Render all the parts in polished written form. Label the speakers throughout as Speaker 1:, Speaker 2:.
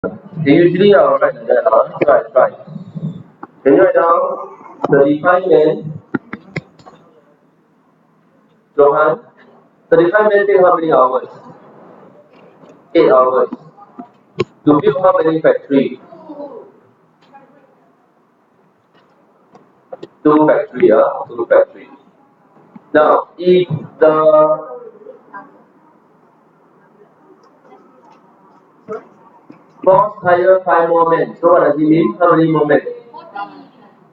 Speaker 1: They usually I'll write like that, so I try. Can you write down 35 men, Johan? 35 men take how many hours? 8 hours. To build how many factory? 2 factory, 2 factory. Now, if the boss hire 5 more men, so what does it mean? How many more men?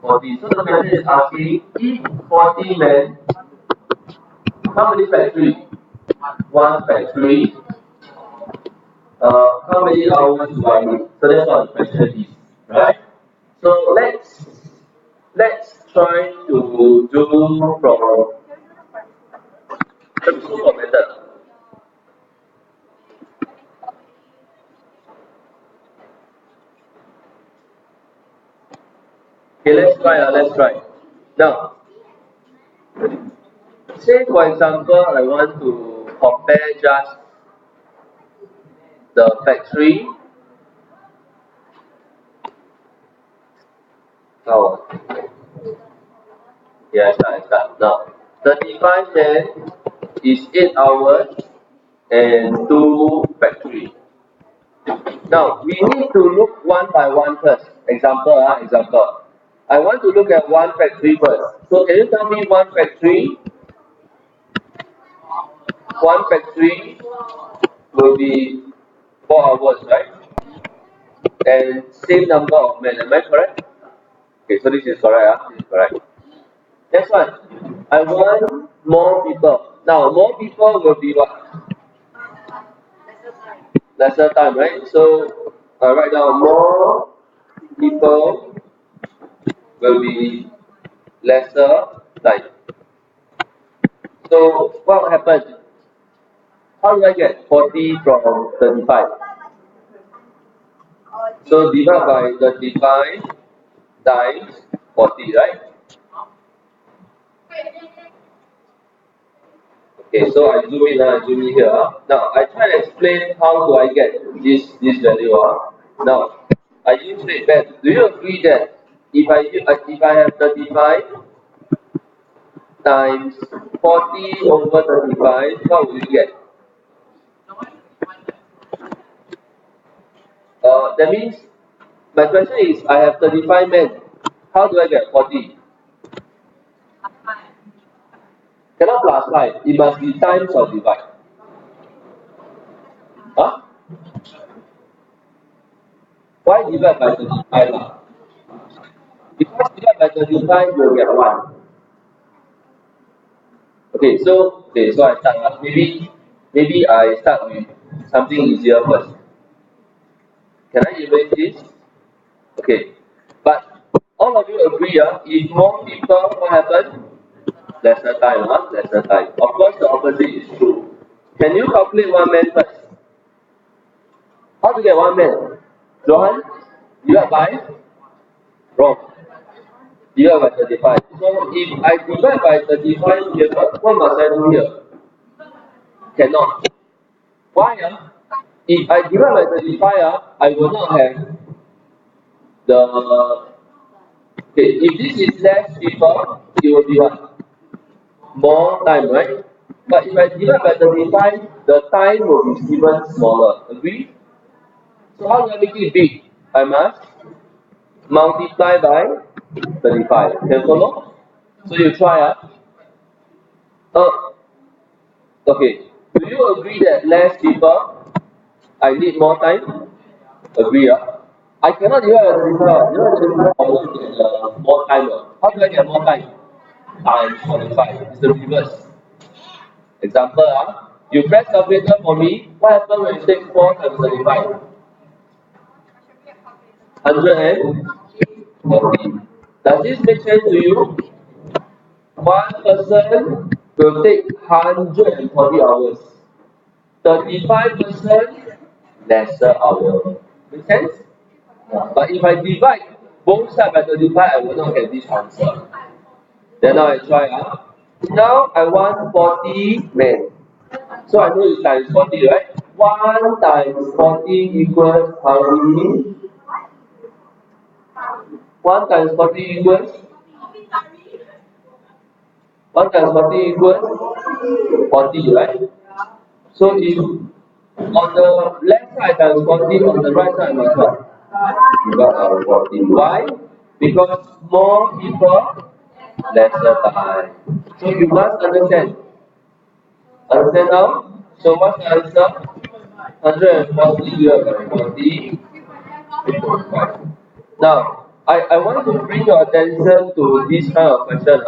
Speaker 1: 40. So the question is asking if 40 men, how many factory? 1 factory. How many hours do I need? So that's what the question is, right? So let's try to do from the simple method. Okay, let's try. Let's try. Now, say for example, I want to compare just the factory. Oh, yes, I start now. 35 then is 8 hours and 2 factory. Now we need to look one by one first. Example. I want to look at 1 factory first. So can you tell me 1 factory? 1 factory will be 4 hours, right? And same number of men. Am I correct? Okay, so this is correct. This is correct. Next one. I want more people. Now more people will be what? Lesser time, right? So right now more people will be lesser time. So what happens? How do I get 40 from 35? So divide by 35 times 40, right? Okay, so I zoom in here. Now I try to explain how do I get this value. Now I use rate band. Do you agree that if I have 35 times 40 over 35, what will you get? That means my question is I have 35 men. How do I get 40? Cannot plus 5. It must be times or divide. Huh? Why divide by 35? Because divide by 35 you'll get 1. So I start. Maybe I start with something easier first. Can I erase this? Okay. But all of you agree, if more people, what happens? Lesser time, lesser time. Of course, the opposite is true. Can you calculate 1 man first? How to get 1 man? Johan, divide by? Wrong. Divide by 35. So if I divide by 35 here, what must I do here? Cannot. Why? If I divide by 35, I will not have the. Okay, if this is less people, it will be what? More time, right? But if I divide by 35, the time will be even smaller. Agree? So how do I make it big? I must multiply by 35. Can you follow? So you try. Uh, okay. Do you agree that less people, I need more time? Agree. I cannot divide by 35. You know, I will get more time. How do I get more time? Times 45. It's the reverse. Example, you press calculator for me. What happens when you take 4 times 35? 140. Does this make sense to you? One person will take 140 hours. 35% lesser hour. Make sense? But if I divide both sides by 35, I will not get this answer. Then now I try. Now I want 40 men. So I know it's times 40, right? 1 times 40 equals how many? 1 times 40 equals 1 times 40 equals 40, right? So if on the left side times 40, on the right side must what? Divide by 40. Why? Because more people, lesser time. So you must understand. Understand now? So what's the answer? 140 divided by 40. Now, I want to bring your attention to this kind of question.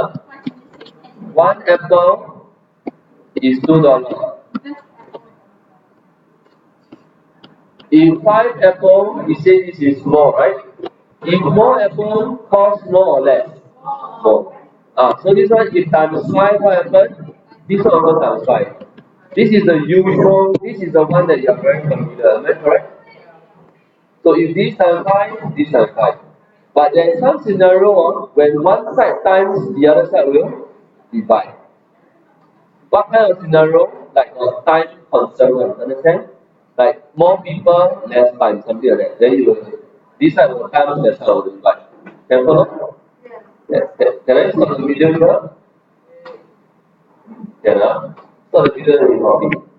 Speaker 1: One apple is $2. If 5 apple, we say this is more, right? If more apple cost more or less? More. So this one, if times 5, what happens? This one also times 5. This is the usual, this is the one that you are very familiar, am I correct? So if this times 5, this times 5. But there is some scenario when one side times, the other side will divide. What kind of scenario? Like a time concern one, understand? Like more people, less time, something like that. Then you will, this side will times, that side will divide. Can follow? Can I stop the video here? Can I? Stop the video and recording.